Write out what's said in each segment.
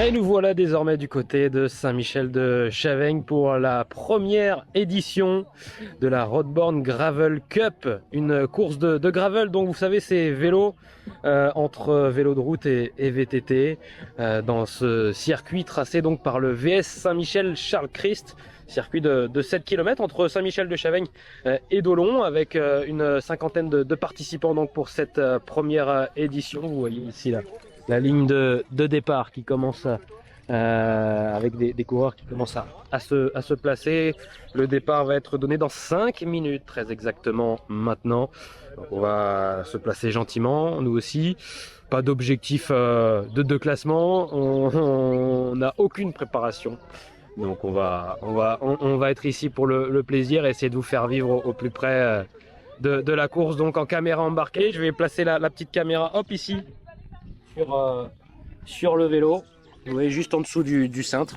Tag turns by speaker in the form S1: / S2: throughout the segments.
S1: Et nous voilà désormais du côté de Saint-Michel-de-Chaveigne pour la première édition de la Roadborne Gravel Cup, une course de gravel. Donc vous savez, c'est vélo entre vélo de route et VTT dans ce circuit tracé donc par le VS Saint-Michel Charles Christ, circuit de 7 km entre Saint-Michel-de-Chaveigne et Dolon, avec une cinquantaine de participants donc pour cette première édition. Vous voyez ici la ligne de départ qui commence avec des coureurs qui commencent à se placer. Le départ va être donné dans 5 minutes, très exactement maintenant. Donc on va se placer gentiment, nous aussi. Pas d'objectif de classement, on n'a aucune préparation. Donc on va être ici pour le plaisir et essayer de vous faire vivre au plus près de la course, donc en caméra embarquée. Je vais placer la petite caméra hop ici sur le vélo, vous voyez, juste en dessous du cintre,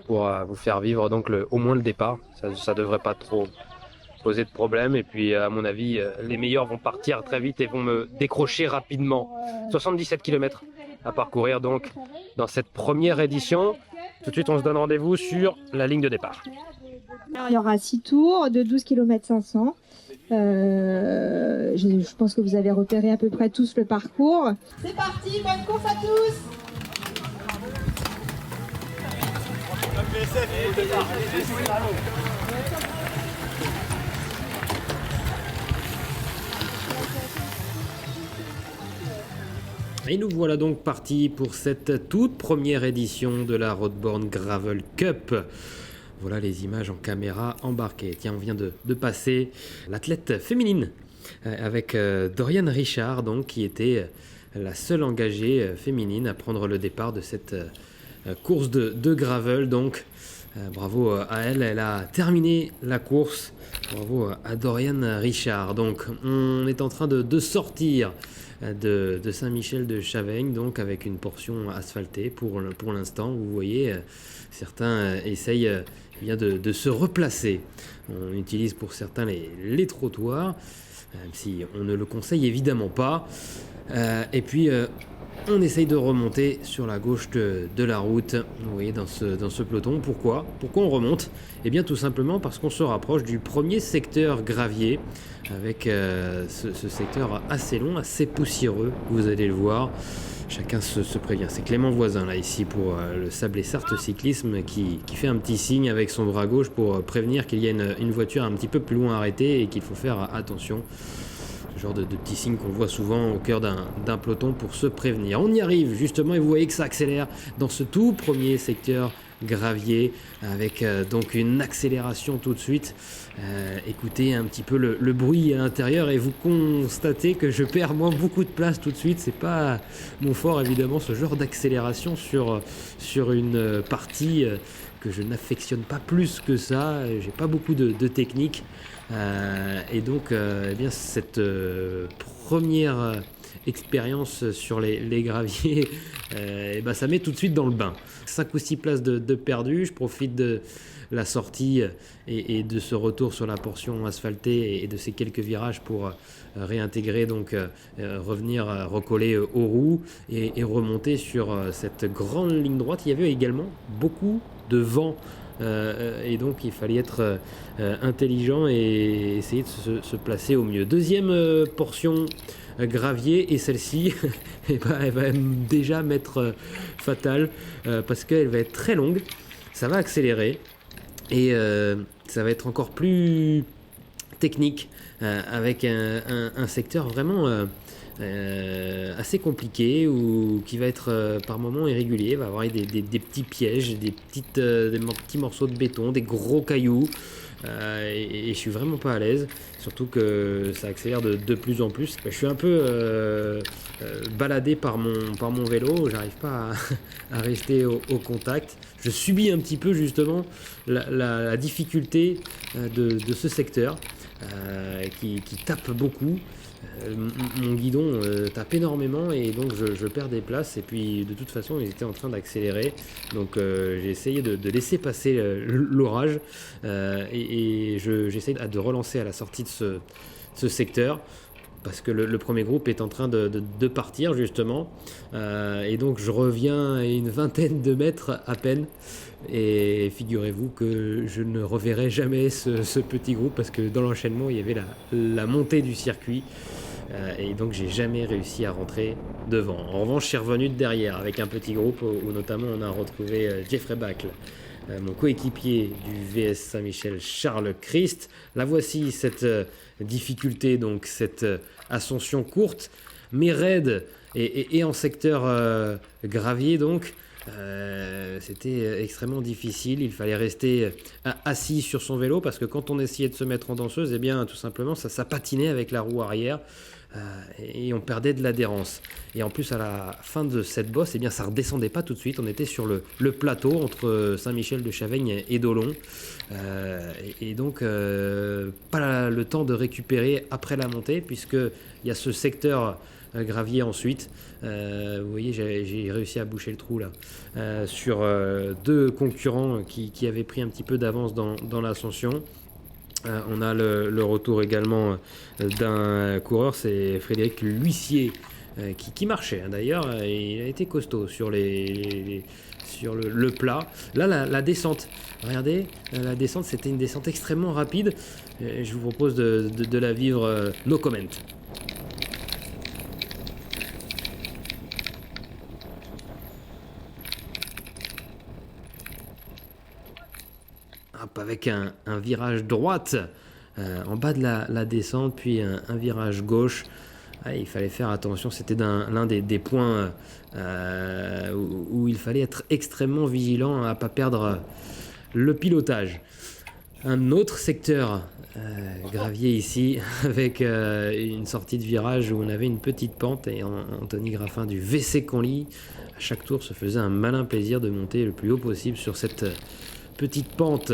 S1: pour vous faire vivre donc au moins le départ. Ça devrait pas trop poser de problème, et puis à mon avis les meilleurs vont partir très vite et vont me décrocher rapidement. 77 km à parcourir donc dans cette première édition. Tout de suite on se donne rendez-vous sur la ligne de départ.
S2: Il y aura 6 tours de 12 km 500. Je pense que vous avez repéré à peu près tous le parcours.
S3: C'est parti, bonne course à tous.
S1: Et nous voilà donc partis pour cette toute première édition de la Roadborne Gravel Cup. Voilà les images en caméra embarquée. Tiens, on vient de passer l'athlète féminine avec Doriane Richard, donc, qui était la seule engagée féminine à prendre le départ de cette course de gravel. Donc bravo à elle, elle a terminé la course. Bravo à Doriane Richard. Donc on est en train de sortir de Saint-Michel-de-Chaveigne, donc avec une portion asphaltée pour l'instant. Vous voyez, certains essayent bien de se replacer. On utilise pour certains les trottoirs, même si on ne le conseille évidemment pas. Et puis on essaye de remonter sur la gauche de la route, vous voyez, dans ce peloton. Pourquoi on remonte? Eh bien tout simplement parce qu'on se rapproche du premier secteur gravier, avec ce secteur assez long, assez poussiéreux, vous allez le voir. Chacun se prévient. C'est Clément Voisin là ici pour le Sable et Sarthe Cyclisme qui fait un petit signe avec son bras gauche pour prévenir qu'il y a une voiture un petit peu plus loin arrêtée et qu'il faut faire attention. Ce genre de petits signes qu'on voit souvent au cœur d'un peloton pour se prévenir. On y arrive justement et vous voyez que ça accélère dans ce tout premier secteur gravier, avec donc une accélération tout de suite. Écoutez un petit peu le bruit à l'intérieur et vous constatez que je perds beaucoup de place tout de suite. C'est pas mon fort évidemment, ce genre d'accélération sur une partie que je n'affectionne pas plus que ça. J'ai pas beaucoup de technique. Et donc eh bien cette première expérience sur les graviers, et ben ça met tout de suite dans le bain. 5 ou 6 places de perdu. Je profite de la sortie et de ce retour sur la portion asphaltée et de ces quelques virages pour réintégrer, donc revenir recoller aux roues et remonter sur cette grande ligne droite. Il y avait également beaucoup de vent. Et donc il fallait être intelligent et essayer de se placer au mieux. Deuxième portion gravier, et celle-ci eh ben, elle va déjà m'être fatale parce qu'elle va être très longue, ça va accélérer et ça va être encore plus technique avec un secteur vraiment assez compliqué, ou qui va être par moments irrégulier. Il va y avoir des petits pièges, des petits morceaux de béton, des gros cailloux, et je suis vraiment pas à l'aise, surtout que ça accélère de plus en plus. Je suis un peu baladé par mon vélo, j'arrive pas à rester au contact. Je subis un petit peu justement la difficulté de ce secteur qui tape beaucoup. Mon guidon tape énormément et donc je perds des places, et puis de toute façon ils étaient en train d'accélérer, donc j'ai essayé de laisser passer l'orage et j'essaye de relancer à la sortie de ce secteur. parce que le premier groupe est en train de partir justement. Et donc je reviens à une vingtaine de mètres à peine. Et figurez-vous que je ne reverrai jamais ce petit groupe parce que dans l'enchaînement il y avait la montée du circuit. Et donc j'ai jamais réussi à rentrer devant. En revanche, je suis revenu de derrière avec un petit groupe où notamment on a retrouvé Jeffrey Bacle, mon coéquipier du VS Saint-Michel, Charles Christ. La voici, cette difficulté, donc cette ascension courte, mais raide et en secteur gravier donc. C'était extrêmement difficile, il fallait rester assis sur son vélo parce que quand on essayait de se mettre en danseuse, eh bien tout simplement ça patinait avec la roue arrière et on perdait de l'adhérence. Et en plus à la fin de cette bosse, eh bien ça redescendait pas tout de suite, on était sur le plateau entre Saint-Michel-de-Chaveigne et Dolon et donc pas le temps de récupérer après la montée puisqu'il y a ce secteur gravier ensuite. Vous voyez, j'ai réussi à boucher le trou là sur deux concurrents qui avaient pris un petit peu d'avance dans l'ascension. On a le retour également d'un coureur, c'est Frédéric L'Huissier qui marchait d'ailleurs. Il a été costaud sur le plat. Là, la descente, regardez, la descente, c'était une descente extrêmement rapide. Je vous propose de la vivre no comment. Avec un virage droite en bas de la descente, puis un virage gauche. Il fallait faire attention, c'était l'un des points où il fallait être extrêmement vigilant à ne pas perdre le pilotage. Un autre secteur gravier ici, avec une sortie de virage où on avait une petite pente, et Anthony Graffin du VC Conly, à chaque tour, se faisait un malin plaisir de monter le plus haut possible sur cette petite pente.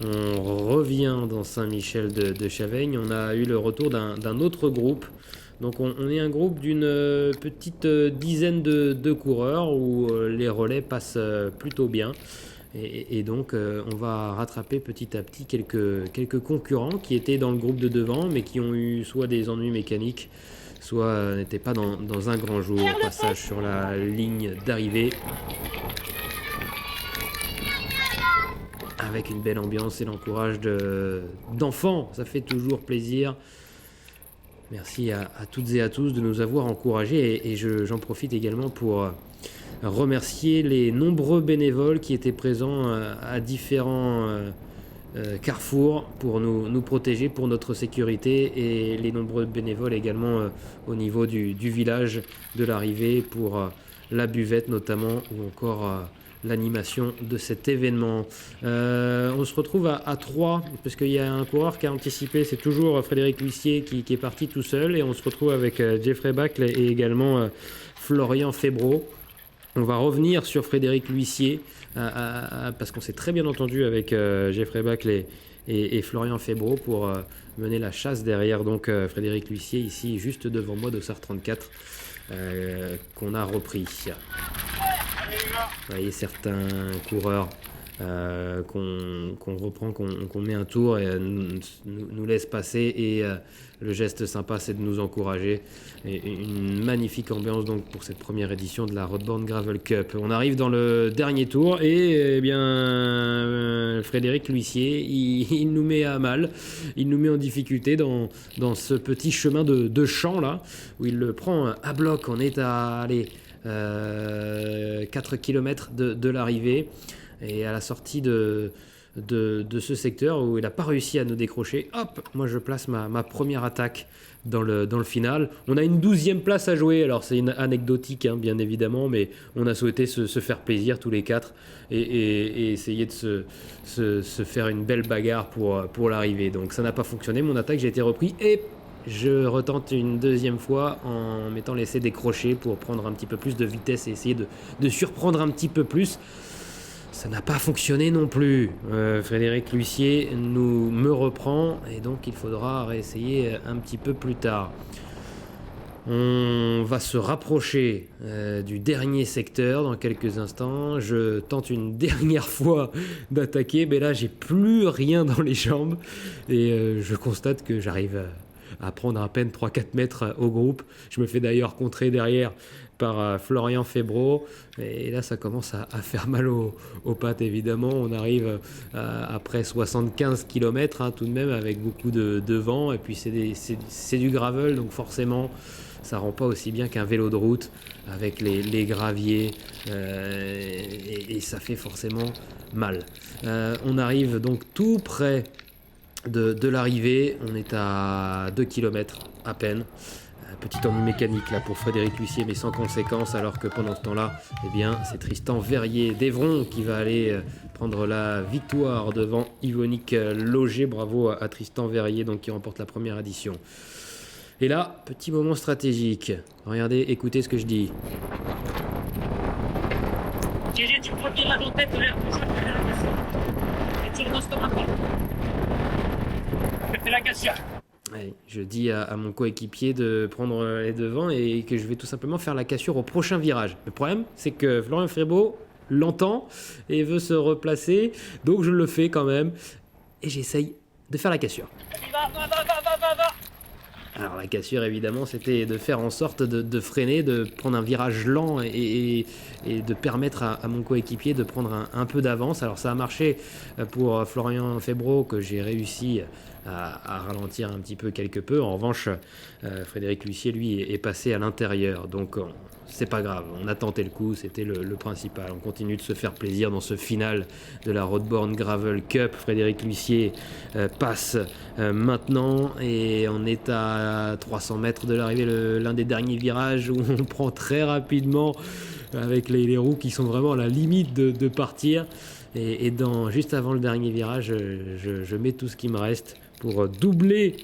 S1: On revient dans Saint-Michel de Chaveigne. On a eu le retour d'un autre groupe. Donc on est un groupe d'une petite dizaine de coureurs où les relais passent plutôt bien. Et donc on va rattraper petit à petit quelques concurrents qui étaient dans le groupe de devant mais qui ont eu soit des ennuis mécaniques, soit n'étaient pas dans un grand jour. Passage sur la ligne d'arrivée. Avec une belle ambiance et l'encourage d'enfants, ça fait toujours plaisir. Merci à toutes et à tous de nous avoir encouragés et j'en profite également pour remercier les nombreux bénévoles qui étaient présents à différents carrefours pour nous protéger, pour notre sécurité et les nombreux bénévoles également au niveau du village de l'arrivée pour la buvette notamment ou encore l'animation de cet événement. On se retrouve à 3 parce qu'il y a un coureur qui a anticipé, c'est toujours Frédéric L'Huissier qui est parti tout seul et on se retrouve avec Jeffrey Bacle et également Florian Febro. On va revenir sur Frédéric L'Huissier parce qu'on s'est très bien entendu avec Jeffrey Bacle et Florian Febro pour mener la chasse derrière donc Frédéric L'Huissier ici juste devant moi d'Ossard 34 qu'on a repris. Vous voyez certains coureurs qu'on reprend, qu'on met un tour et nous laisse passer et le geste sympa c'est de nous encourager et une magnifique ambiance donc pour cette première édition de la Roadborne Gravel Cup. On arrive dans le dernier tour et eh bien Frédéric L'Huissier il nous met à mal, il nous met en difficulté dans ce petit chemin de champ là où il le prend à bloc. On est à 4 km de l'arrivée et à la sortie de ce secteur où il n'a pas réussi à nous décrocher, hop, moi je place ma première attaque dans le final. On a une 12e place à jouer, alors c'est anecdotique hein, bien évidemment, mais on a souhaité se faire plaisir tous les quatre et essayer de se faire une belle bagarre pour l'arrivée. Donc ça n'a pas fonctionné, mon attaque, j'ai été repris et je retente une deuxième fois en m'étant laissé décrocher pour prendre un petit peu plus de vitesse et essayer de surprendre un petit peu plus. Ça n'a pas fonctionné non plus. Frédéric L'Huissier me reprend et donc il faudra réessayer un petit peu plus tard. On va se rapprocher du dernier secteur dans quelques instants. Je tente une dernière fois d'attaquer, mais là j'ai plus rien dans les jambes et je constate que j'arrive à prendre à peine 3-4 mètres au groupe. Je me fais d'ailleurs contrer derrière par Florian Febro, et là ça commence à faire mal aux pattes évidemment. On arrive après 75 km tout de même, avec beaucoup de vent, et puis c'est du gravel, donc forcément ça rend pas aussi bien qu'un vélo de route avec les graviers, et ça fait forcément mal. On arrive donc tout près de l'arrivée, on est à 2 km à peine. Petit ennui mécanique là pour Frédéric Lussier, mais sans conséquence, alors que pendant ce temps-là, eh bien, c'est Tristan Verrier d'Evron qui va aller prendre la victoire devant Yvonique Loger. Bravo à Tristan Verrier, donc, qui remporte la première édition. Et là, petit moment stratégique. Regardez, écoutez ce que je dis.
S4: Gégé, tu prends bien la tête de l'air, et tu relances comme un con. Je fais la cassure.
S1: Ouais, je dis à mon coéquipier de prendre les devants et que je vais tout simplement faire la cassure au prochain virage. Le problème, c'est que Florian Febro l'entend et veut se replacer, donc je le fais quand même et j'essaye de faire la cassure.
S4: Va.
S1: Alors la cassure, évidemment, c'était de faire en sorte de freiner, de prendre un virage lent et de permettre à mon coéquipier de prendre un peu d'avance. Alors ça a marché pour Florian Febro, que j'ai réussi à ralentir un petit peu quelque peu. En revanche, Frédéric Lussier, lui, est passé à l'intérieur. Donc c'est pas grave, on a tenté le coup, c'était le principal. On continue de se faire plaisir dans ce final de la Roadborne Gravel Cup. Frédéric Lussier passe maintenant et on est à 300 mètres de l'arrivée, l'un des derniers virages où on prend très rapidement avec les roues qui sont vraiment à la limite de partir. Et juste avant le dernier virage, je mets tout ce qui me reste pour doubler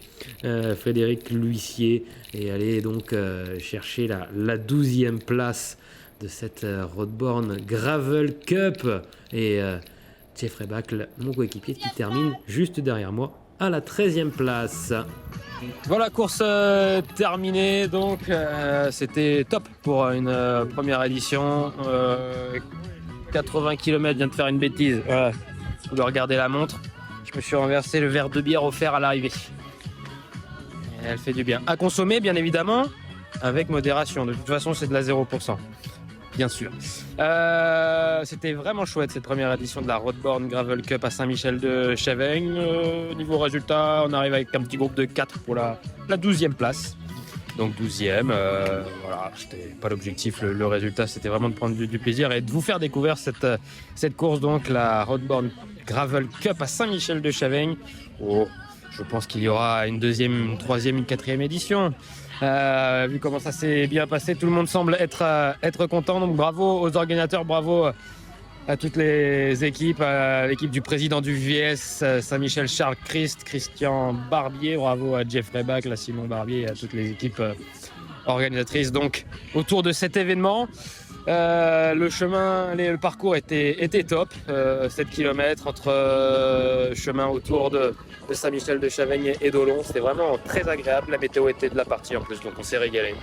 S1: Frédéric Lussier et aller donc chercher la 12e place de cette Roadborne Gravel Cup. Et Jeffrey Bacle, mon coéquipier, qui termine juste derrière moi à la 13e place. Voilà, course terminée, donc c'était top pour une première édition. 80 km, vient de faire une bêtise. Voilà. Je dois regarder la montre. Je me suis renversé le verre de bière offert à l'arrivée. Elle fait du bien. À consommer, bien évidemment, avec modération. De toute façon, c'est de la 0%. Bien sûr. C'était vraiment chouette cette première édition de la Roadborne Gravel Cup à Saint-Michel-de-Chavagne. Niveau résultat, on arrive avec un petit groupe de 4 pour la 12e place. Donc 12e, voilà, c'était pas l'objectif, le résultat c'était vraiment de prendre du plaisir et de vous faire découvrir cette course, donc la Roadborne Gravel Cup à Saint-Michel-de-Chavagne. Oh, je pense qu'il y aura une deuxième, une troisième, une quatrième édition. Vu comment ça s'est bien passé, tout le monde semble être content, donc bravo aux organisateurs, bravo à toutes les équipes, à l'équipe du président du VS Saint-Michel Charles Christian Barbier, bravo à Jeffrey Bacle, à Simon Barbier et à toutes les équipes organisatrices donc autour de cet événement. Le parcours était top, 7 km entre chemin autour de Saint-Michel-de-Chavagne et d'Olon, c'était vraiment très agréable, la météo était de la partie en plus, donc on s'est régalé.